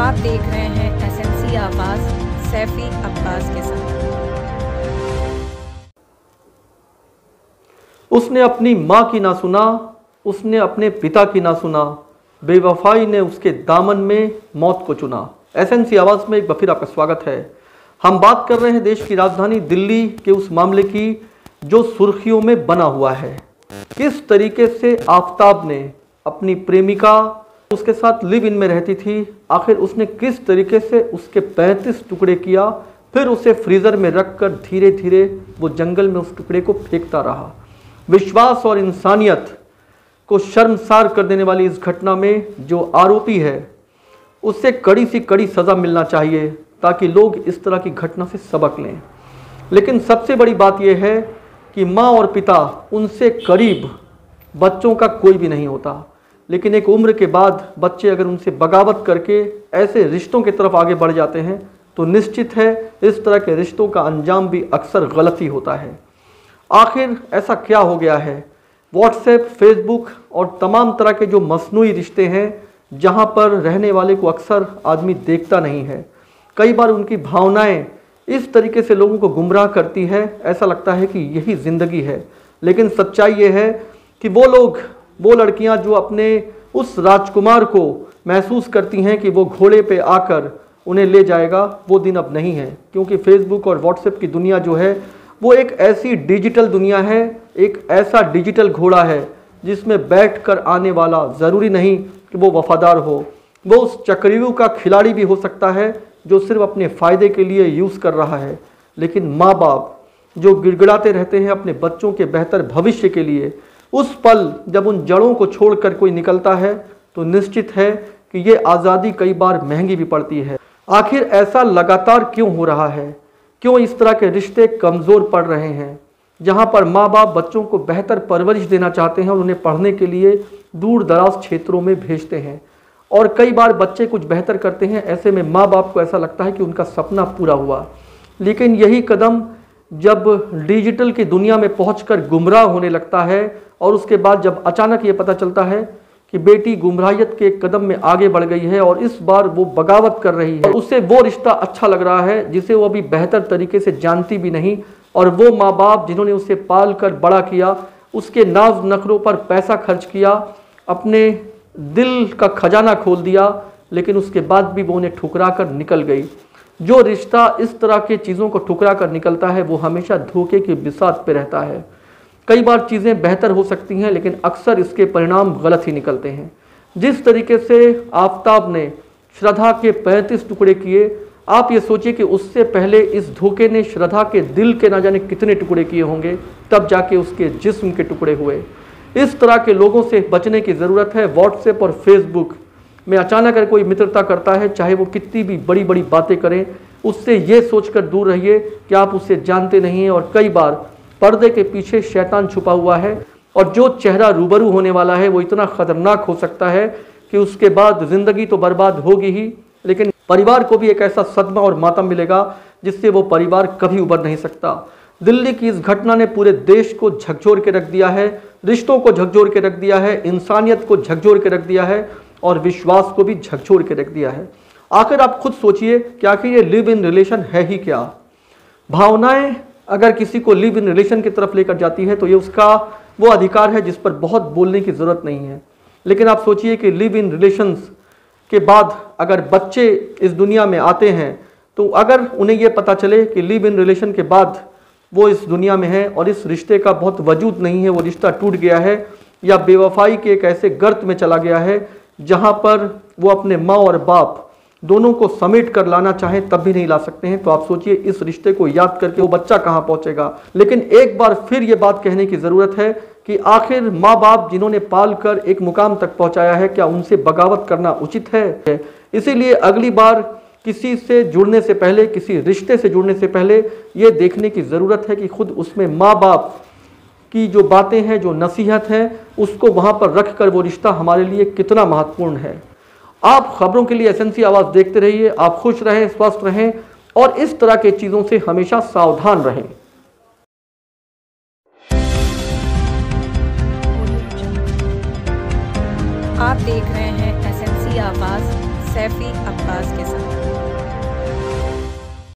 आप देख रहे हैं एसएमसी आवाज सैफी अब्बास के साथ। उसने अपनी माँ की ना सुना, उसने अपने पिता की ना सुना, बेवफाई ने उसके दामन में मौत को चुना। एसएमसी आवाज में एक बार फिर आपका स्वागत है। हम बात कर रहे हैं देश की राजधानी दिल्ली के उस मामले की जो सुर्खियों में बना हुआ है। किस तरीके से आफताब ने अपनी प्रेमिका उसके साथ लिव इन में रहती थी, आखिर उसने किस तरीके से उसके 35 टुकड़े किया, फिर उसे फ्रीजर में रखकर धीरे धीरे वो जंगल में उस टुकड़े को फेंकता रहा। विश्वास और इंसानियत को शर्मसार कर देने वाली इस घटना में जो आरोपी है उससे कड़ी सी कड़ी सज़ा मिलना चाहिए ताकि लोग इस तरह की घटना से सबक लें। लेकिन सबसे बड़ी बात यह है कि माँ और पिता उनसे करीब बच्चों का कोई भी नहीं होता, लेकिन एक उम्र के बाद बच्चे अगर उनसे बगावत करके ऐसे रिश्तों की तरफ आगे बढ़ जाते हैं तो निश्चित है इस तरह के रिश्तों का अंजाम भी अक्सर गलत ही होता है। आखिर ऐसा क्या हो गया है? व्हाट्सएप, फेसबुक और तमाम तरह के जो मसनूई रिश्ते हैं जहां पर रहने वाले को अक्सर आदमी देखता नहीं है, कई बार उनकी भावनाएं इस तरीके से लोगों को गुमराह करती है, ऐसा लगता है कि यही ज़िंदगी है। लेकिन सच्चाई ये है कि वो लोग, वो लड़कियां जो अपने उस राजकुमार को महसूस करती हैं कि वो घोड़े पे आकर उन्हें ले जाएगा, वो दिन अब नहीं है। क्योंकि फेसबुक और व्हाट्सएप की दुनिया जो है वो एक ऐसी डिजिटल दुनिया है, एक ऐसा डिजिटल घोड़ा है जिसमें बैठकर आने वाला ज़रूरी नहीं कि वो वफादार हो। वो उस चक्रव्यूह का खिलाड़ी भी हो सकता है जो सिर्फ अपने फ़ायदे के लिए यूज़ कर रहा है। लेकिन माँ बाप जो गिड़गिड़ाते रहते हैं अपने बच्चों के बेहतर भविष्य के लिए, उस पल जब उन जड़ों को छोड़कर कोई निकलता है तो निश्चित है कि ये आज़ादी कई बार महंगी भी पड़ती है। आखिर ऐसा लगातार क्यों हो रहा है? क्यों इस तरह के रिश्ते कमज़ोर पड़ रहे हैं? जहाँ पर माँ बाप बच्चों को बेहतर परवरिश देना चाहते हैं और उन्हें पढ़ने के लिए दूर दराज क्षेत्रों में भेजते हैं, और कई बार बच्चे कुछ बेहतर करते हैं, ऐसे में माँ बाप को ऐसा लगता है कि उनका सपना पूरा हुआ। लेकिन यही कदम जब डिजिटल की दुनिया में पहुंचकर गुमराह होने लगता है और उसके बाद जब अचानक ये पता चलता है कि बेटी गुमराहियत के एक कदम में आगे बढ़ गई है और इस बार वो बगावत कर रही है, उससे वो रिश्ता अच्छा लग रहा है जिसे वो अभी बेहतर तरीके से जानती भी नहीं, और वो माँ बाप जिन्होंने उसे पाल कर बड़ा किया, उसके नाज नखरों पर पैसा खर्च किया, अपने दिल का खजाना खोल दिया, लेकिन उसके बाद भी वो उन्हें ठुकरा कर निकल गई। जो रिश्ता इस तरह के चीज़ों को ठुकरा कर निकलता है वो हमेशा धोखे की बिसात पे रहता है। कई बार चीज़ें बेहतर हो सकती हैं लेकिन अक्सर इसके परिणाम गलत ही निकलते हैं। जिस तरीके से आफताब ने श्रद्धा के 35 टुकड़े किए, आप ये सोचिए कि उससे पहले इस धोखे ने श्रद्धा के दिल के ना जाने कितने टुकड़े किए होंगे, तब जाके उसके जिस्म के टुकड़े हुए। इस तरह के लोगों से बचने की ज़रूरत है। व्हाट्सएप और फेसबुक में अचानक अगर कोई मित्रता करता है, चाहे वो कितनी भी बड़ी बड़ी बातें करें, उससे ये सोचकर दूर रहिए कि आप उसे जानते नहीं हैं और कई बार पर्दे के पीछे शैतान छुपा हुआ है, और जो चेहरा रूबरू होने वाला है वो इतना ख़तरनाक हो सकता है कि उसके बाद ज़िंदगी तो बर्बाद होगी ही, लेकिन परिवार को भी एक ऐसा सदमा और मातम मिलेगा जिससे वो परिवार कभी उबर नहीं सकता। दिल्ली की इस घटना ने पूरे देश को झकझोर के रख दिया है, रिश्तों को झकझोर के रख दिया है, इंसानियत को झकझोर के रख दिया है और विश्वास को भी झकझोर के रख दिया है। आखिर आप खुद सोचिए कि आखिर ये लिव इन रिलेशन है ही क्या? भावनाएं अगर किसी को लिव इन रिलेशन की तरफ लेकर जाती है तो ये उसका वो अधिकार है जिस पर बहुत बोलने की ज़रूरत नहीं है। लेकिन आप सोचिए कि लिव इन रिलेशंस के बाद अगर बच्चे इस दुनिया में आते हैं तो अगर उन्हें ये पता चले कि लिव इन रिलेशन के बाद वो इस दुनिया में है और इस रिश्ते का बहुत वजूद नहीं है, वो रिश्ता टूट गया है या बेवफाई के एक ऐसे गर्त में चला गया है जहाँ पर वो अपने माँ और बाप दोनों को समेट कर लाना चाहें तब भी नहीं ला सकते हैं, तो आप सोचिए इस रिश्ते को याद करके वो बच्चा कहाँ पहुँचेगा। लेकिन एक बार फिर ये बात कहने की ज़रूरत है कि आखिर माँ बाप जिन्होंने पाल कर एक मुकाम तक पहुँचाया है, क्या उनसे बगावत करना उचित है? इसीलिए अगली बार किसी से जुड़ने से पहले, किसी रिश्ते से जुड़ने से पहले ये देखने की ज़रूरत है कि खुद उसमें माँ बाप की जो बातें हैं, जो नसीहत है, उसको वहाँ पर रख कर वो रिश्ता हमारे लिए कितना महत्वपूर्ण है। आप खबरों के लिए एसएमसी आवाज़ देखते रहिए। आप खुश रहें, स्वस्थ रहें और इस तरह के चीज़ों से हमेशा सावधान रहें। आप देख रहे हैं एसएमसी आवाज सैफी अब्बास के साथ।